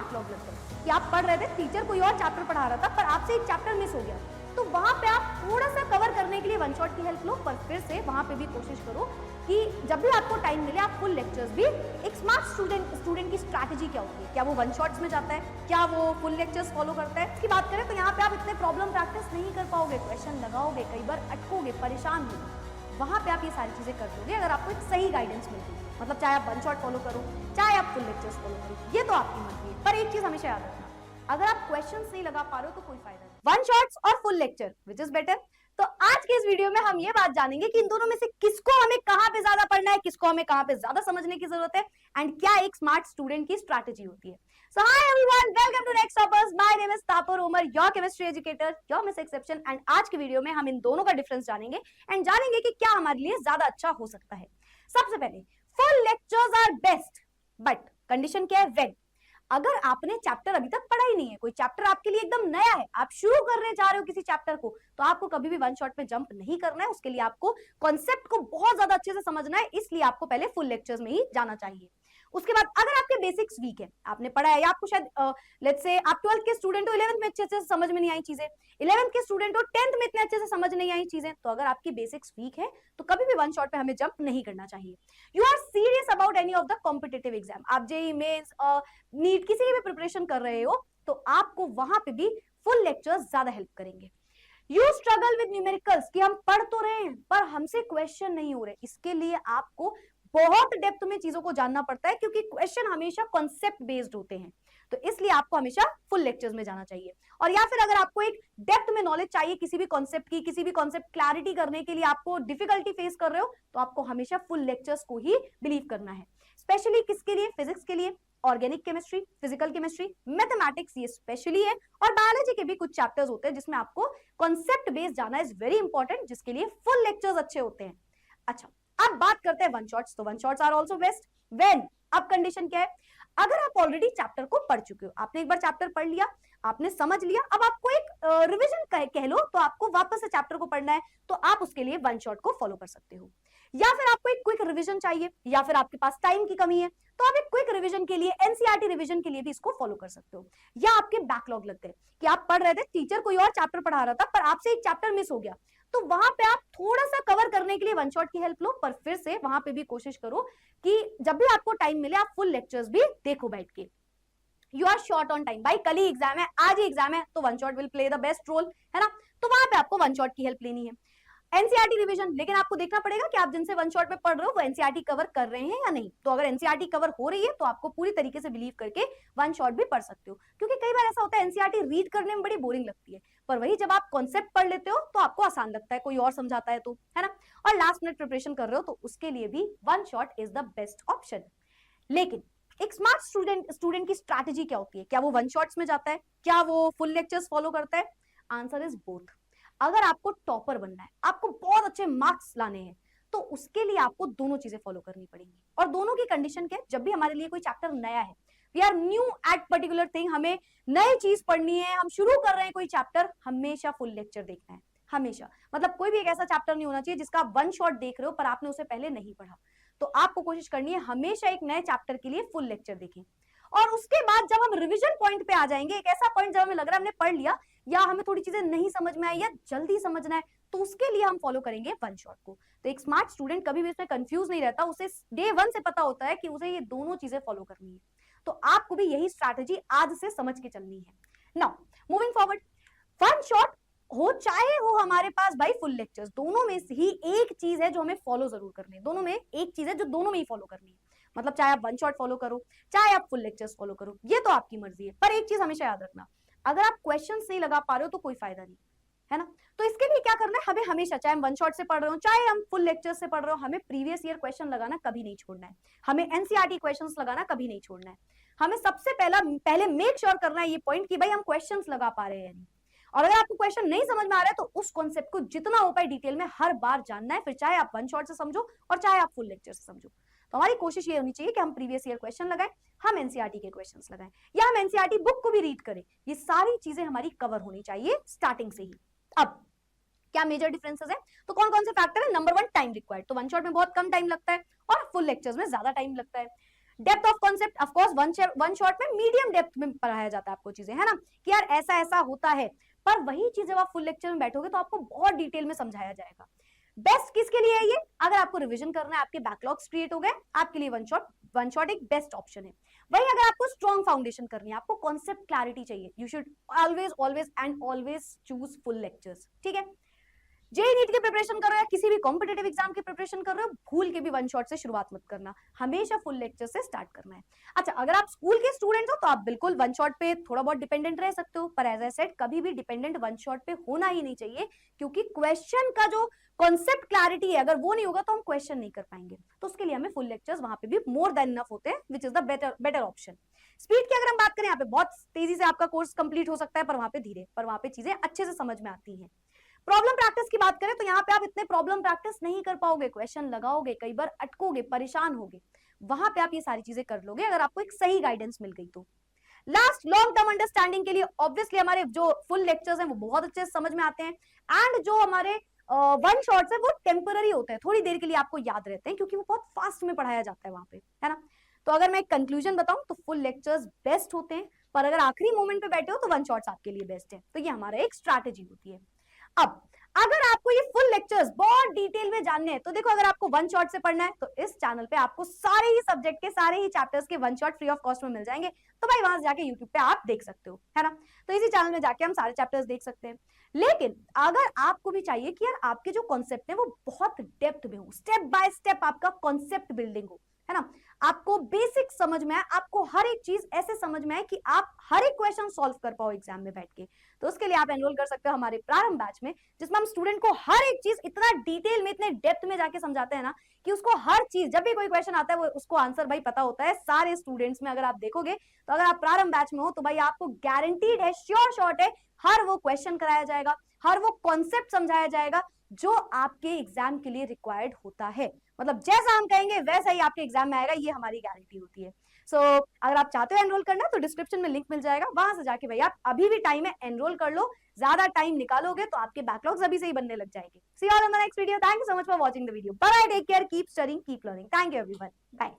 Backlog लगता है कि आप पढ़ रहे थे, टीचर कोई और चैप्टर पढ़ा रहा था पर आपसे एक चैप्टर मिस हो गया, तो वहां पे आप थोड़ा सा कवर करने के लिए वन शॉट की हेल्प लो, पर फिर से वहां पे भी कोशिश करो कि जब भी आपको टाइम मिले आप फुल लेक्चर्स भी। एक स्मार्ट स्टूडेंट की स्ट्रैटेजी क्या होती है, क्या वो वन शॉट्स में जाता है, क्या वो फुल लेक्चर्स फॉलो करता है, इसकी बात करें तो यहाँ पे आप इतने प्रॉब्लम प्रैक्टिस नहीं कर पाओगे, क्वेश्चन लगाओगे, कई बार अटकोगे, परेशान होगे। वहां पे आप ये सारी चीजें कर दोगे अगर आपको एक सही गाइडेंस मिलती है, मतलब चाहे आप वन शॉट फॉलो करो चाहे आप फुल लेक्चर्स फॉलो करो, ये तो आपकी मर्जी है। पर एक चीज हमेशा याद रखना, अगर आप क्वेश्चंस नहीं लगा पा रहे हो तो कोई फायदा नहीं। वन शॉट्स और full lecture which is better? तो आज के इस वीडियो में हम ये बात जानेंगे कि इन दोनों में से किसको हमें कहां पे ज्यादा पढ़ना है, किसको हमें कहां पे ज्यादा समझने की जरूरत है, एंड क्या एक स्मार्ट स्टूडेंट की स्ट्रैटेजी होती है। So hi everyone, welcome to next toppers. My name is Tapar Umar, your chemistry educator, your miss exception. And आज के वीडियो में हम इन दोनों का डिफरेंस जानेंगे एंड जानेंगे कि क्या हमारे लिए ज्यादा अच्छा हो सकता है। सबसे पहले, full lectures are best, but condition क्या है? व्हेन अगर आपने चैप्टर अभी तक पढ़ा ही नहीं है, कोई चैप्टर आपके लिए एकदम नया है, आप शुरू करने जा रहे हो किसी चैप्टर को, तो आपको कभी भी वन शॉट में जंप नहीं करना है। उसके लिए आपको कॉन्सेप्ट को बहुत ज्यादा अच्छे से समझना है, इसलिए आपको पहले फुल लेक्चर्स में ही जाना चाहिए। उसके बाद अगर आपके बेसिक्स वीक है, आपने पढ़ा है या आपको शायद लेट्स से आप 12th के स्टूडेंट हो, 11th में अच्छे से समझ में नहीं आई चीजें, 11th के स्टूडेंट हो 10th में इतने अच्छे से समझ नहीं आई चीजें, तो अगर आपकी बेसिक्स वीक है तो कभी भी वन शॉट पे हमें जंप नहीं करना चाहिए। You are serious about any of the competitive exam, आप जेईई मेंस नीट किसी की भी प्रिपरेशन कर रहे हो, तो आपको वहां पे भी फुल लेक्चर्स ज्यादा हेल्प करेंगे। यू स्ट्रगल विद न्यूमेरिकल्स, कि हम पढ़ तो रहे हैं पर हमसे क्वेश्चन नहीं हो रहे, इसके लिए आपको बहुत डेप्थ में चीजों को जानना पड़ता है, क्योंकि क्वेश्चन हमेशा कॉन्सेप्ट बेस्ड होते हैं, तो इसलिए आपको हमेशा फुल लेक्चर्स में जाना चाहिए। और या फिर अगर आपको एक डेप्थ में नॉलेज चाहिए किसी भी कॉन्सेप्ट की, किसी भी कॉन्सेप्ट क्लैरिटी करने के लिए आपको डिफिकल्टी फेस कर रहे हो, तो आपको हमेशा फुल लेक्चर्स को ही बिलीव करना है। स्पेशली किसके लिए? फिजिक्स के लिए, organic chemistry, physical chemistry, mathematics ये स्पेशली है, और बायोलॉजी के भी कुछ चैप्टर्स होते हैं जिसमें आपको कॉन्सेप्ट बेस्ड जाना इज वेरी इंपॉर्टेंट, जिसके लिए फुल लेक्चर्स अच्छे होते हैं। अच्छा, अब बात करते हैं वन शॉट्स। तो one shots are also best when, अब कंडीशन क्या है? अगर आप ऑलरेडी चैप्टर को पढ़ चुके हो, आपने एक बार चैप्टर पढ़ लिया, आपने समझ लिया, अब आपको एक रिवीजन कह लो, तो आपको वापस से चैप्टर को पढ़ना है, तो आप उसके लिए वन शॉट को फॉलो कर सकते हो। या फिर आपको एक क्विक रिवीजन चाहिए, या फिर आपके पास टाइम की कमी है, तो आप एक क्विक रिवीजन के लिए, एनसीईआरटी रिवीजन के लिए भी इसको फॉलो कर सकते हो। या आपके बैकलॉग लग गए कि आप पढ़ रहे थे, टीचर कोई और चैप्टर पढ़ा रहा था पर आपसे एक चैप्टर मिस हो गया, तो वहां पे आप थोड़ा सा कवर करने के लिए वन शॉट की हेल्प लो, पर फिर से वहां पे भी कोशिश करो कि जब भी आपको टाइम मिले आप फुल लेक्चर्स भी देखो बैठ के। You are short on time, भाई कल ही एग्जाम है, आज ही एग्जाम है, तो one shot will play the best role, है ना? तो वहां पे आपको वन शॉट की हेल्प लेनी है। एनसीईआरटी रिवीजन, लेकिन आपको देखना पड़ेगा कि आप जिनसे वन शॉट में पढ़ रहे हो वो एनसीईआरटी कवर कर रहे हैं या नहीं। तो अगर एनसीईआरटी कवर हो रही है तो आपको पूरी तरीके से बिलीव करके वन शॉट भी पढ़ सकते हो, क्योंकि कई बार ऐसा होता है एनसीईआरटी रीड करने में बड़ी बोरिंग लगती है, पर वही जब आप कॉन्सेप्ट पढ़ लेते हो तो आपको आसान लगता है, कोई और समझाता है तो, है ना? और लास्ट मिनट प्रिपरेशन कर रहे हो तो उसके लिए भी one shot is the best option. लेकिन एक स्मार्ट स्टूडेंट की स्ट्रैटेजी क्या होती है? क्या वो वन शॉट्स में जाता है, क्या वो फुल लेक्चर्स फॉलो करता है? Answer is both. अगर आपको टॉपर बनना है, आपको बहुत अच्छे मार्क्स लाने हैं, तो उसके लिए आपको दोनों चीजें फॉलो करनी पड़ेंगी। और दोनों की कंडीशन क्या है? जब भी हमारे लिए कोई चैप्टर नया है, we are new at particular thing, हमें नई चीज पढ़नी है, हम शुरू कर रहे हैं कोई चैप्टर, हमेशा फुल लेक्चर देखना है, हमेशा। मतलब कोई भी एक ऐसा चैप्टर नहीं होना चाहिए जिसका आप वन शॉट देख रहे हो पर आपने उसे पहले नहीं पढ़ा, तो आपको कोशिश करनी है हमेशा एक नए चैप्टर के लिए फुल लेक्चर देखें। और उसके बाद जब हम रिवीजन पॉइंट पे आ जाएंगे, एक ऐसा पॉइंट जब हमें लग रहा है हमने पढ़ लिया या हमें थोड़ी चीजें नहीं समझ में आई या जल्दी समझना है, तो उसके लिए हम फॉलो करेंगे वन शॉट को। तो एक स्मार्ट स्टूडेंट कभी भी इसमें कंफ्यूज नहीं रहता, उसे डे वन से पता होता है कि उसे ये दोनों चीजें फॉलो करनी है। तो आपको भी यही स्ट्रैटेजी आज से समझ के चलनी है। Now moving forward, one shot हो चाहे हो हमारे पास भाई फुल लेक्चर्स, दोनों में से ही एक चीज है जो हमें फॉलो जरूर करनी है, दोनों में एक चीज है जो दोनों में ही फॉलो करनी है। मतलब चाहे आप वन शॉट फॉलो करो चाहे आप फुल लेक्चर्स फॉलो करो, ये तो आपकी मर्जी है, पर एक चीज हमेशा याद रखना, अगर आप क्वेश्चंस नहीं लगा पा रहे हो तो कोई फायदा नहीं, है ना? तो इसके लिए क्या करना है, हमें हमेशा, चाहे हम वन शॉट से पढ़ रहे हो चाहे हम फुल लेक्चर से पढ़ रहे हो, हमें प्रीवियस ईयर क्वेश्चन लगाना कभी नहीं छोड़ना है, हमें एनसीईआरटी क्वेश्चंस लगाना कभी नहीं छोड़ना है। हमें सबसे पहले मेक श्योर करना है ये पॉइंट कि भाई हम क्वेश्चंस लगा पा रहे हैं नहीं। और अगर आपको क्वेश्चन नहीं समझ में आ रहा है तो उस कॉन्सेप्ट को जितना हो पाए डिटेल में हर बार जानना है, फिर चाहे आप वन शॉट से समझो और चाहे आप फुल लेक्चर से समझो। तो हमारी कोशिश ये होनी चाहिए कि हम प्रीवियस ईयर क्वेश्चन लगाएं, हम एनसीईआरटी के क्वेश्चंस लगाएं, या हम एनसीईआरटी बुक को भी रीड करें। ये सारी चीजें हमारी कवर होनी चाहिए स्टार्टिंग से ही। अब क्या मेजर डिफरेंसेस है? तो कौन कौन से फैक्टर है? नंबर वन, टाइम रिक्वायर्ड, तो वन शॉट में बहुत कम टाइम लगता है और फुल लेक्चर्स में ज्यादा टाइम लगता है। Depth of concept of course one shot में मीडियम डेप्थ में पढ़ाया जाता है आपको चीजें, है ना, कि यार ऐसा ऐसा होता है। पर वही चीज जब आप फुल लेक्चर में बैठोगे तो आपको बहुत डिटेल में समझाया जाएगा। बेस्ट किसके लिए है ये? अगर आपको रिवीजन करना है, आपके बैकलॉग्स क्रिएट हो गए, आपके लिए वन शॉट एक बेस्ट ऑप्शन है। वही अगर आपको स्ट्रॉन्ग फाउंडेशन करनी है, आपको कॉन्सेप्ट क्लैरिटी चाहिए, you should always always and always choose full lectures, ठीक है। जेई नीट की प्रिपरेशन कर रहे हो या किसी भी कॉम्पिटेटिव एग्जाम की प्रिपरेशन कर रहे हो, भूल के भी वन शॉट से शुरुआत मत करना, हमेशा फुल लेक्चर से स्टार्ट करना है। अच्छा, अगर आप स्कूल के स्टूडेंट हो तो आप बिल्कुल वन शॉट पे थोड़ा बहुत डिपेंडेंट रह सकते हो, पर एज आई सेड कभी भी डिपेंडेंट वन शॉट पे होना ही नहीं चाहिए, क्योंकि क्वेश्चन का जो कॉन्सेप्ट क्लैरिटी है, अगर वो नहीं होगा तो हम क्वेश्चन नहीं कर पाएंगे। तो उसके लिए हमें फुल लेक्चर्स वहां पे भी मोर देन इनफ होते हैं, which is the better option. Speed की अगर हम बात करें, यहाँ पे बहुत तेजी से आपका कोर्स कंप्लीट हो सकता है, पर वहां पे धीरे, पर वहां पे चीजें अच्छे से समझ में आती हैं। प्रॉब्लम प्रैक्टिस की बात करें तो यहाँ पे आप इतने प्रॉब्लम प्रैक्टिस नहीं कर पाओगे, क्वेश्चन लगाओगे, कई बार अटकोगे, परेशान होगे, वहां पे आप ये सारी चीजें कर लोगे अगर आपको एक सही गाइडेंस मिल गई तो। लास्ट, लॉन्ग टर्म अंडरस्टैंडिंग के लिए ऑब्वियसली हमारे जो फुल लेक्चर्स हैं वो बहुत अच्छे से समझ में आते हैं, एंड जो हमारे वन शॉट्स है वो टेम्पररी होते हैं, थोड़ी देर के लिए आपको याद रहते हैं, क्योंकि वो बहुत फास्ट में पढ़ाया जाता है वहां पे, है ना। तो अगर मैं एक कंक्लूजन बताऊं तो फुल लेक्चर्स बेस्ट होते हैं, पर अगर आखिरी मोमेंट पे बैठे हो तो वन शॉट्स आपके लिए बेस्ट है। तो ये हमारा एक स्ट्रैटेजी होती है। अब अगर आपको ये फुल लेक्चर्स बहुत डिटेल में जानने हैं तो देखो, अगर आपको वन शॉट से पढ़ना है तो इस चैनल पे आपको सारे ही सब्जेक्ट के सारे ही चैप्टर्स के one shot free of cost में मिल जाएंगे। तो भाई वहां से जाके यूट्यूब पे आप देख सकते हो, है ना। तो इसी चैनल में जाके हम सारे चैप्टर्स देख सकते हैं। लेकिन अगर आपको भी चाहिए कि यार आपके जो कॉन्सेप्ट है वो बहुत डेप्थ में हो, स्टेप बाय स्टेप आपका कॉन्सेप्ट बिल्डिंग हो, है ना, आपको बेसिक समझ में आए, आपको हर एक चीज ऐसे समझ में आए कि आप हर एक क्वेश्चन सॉल्व कर पाओ एग्जाम में बैठ के, तो उसके लिए आप एनरोल कर सकते हो हमारे प्रारंभ बैच में, जिसमें हम स्टूडेंट को हर एक चीज इतना डिटेल में, इतने डेप्थ में जाके समझाते हैं ना कि उसको हर चीज, जब भी कोई क्वेश्चन आता है वो उसको आंसर भाई पता होता है सारे स्टूडेंट्स में। अगर आप देखोगे तो अगर आप प्रारंभ बैच में हो तो भाई आपको गारंटीड है, श्योर शॉट है, हर वो क्वेश्चन कराया जाएगा, हर वो कॉन्सेप्ट समझाया जाएगा जो आपके एग्जाम के लिए रिक्वायर्ड होता है। मतलब जैसा हम कहेंगे वैसा ही आपके एग्जाम में आएगा, ये हमारी गारंटी होती है। सो अगर आप चाहते हो एनरोल करना तो डिस्क्रिप्शन में लिंक मिल जाएगा, वहां से जाके भैया अभी भी टाइम है, एनरोल कर लो। ज्यादा टाइम निकालोगे तो आपके बैकलॉग्स अभी से ही बनने लग जाएंगे। See you all in the next video. Thank you so much for watching the video. Bye, take care, keep studying, keep learning. Thank you everyone, bye.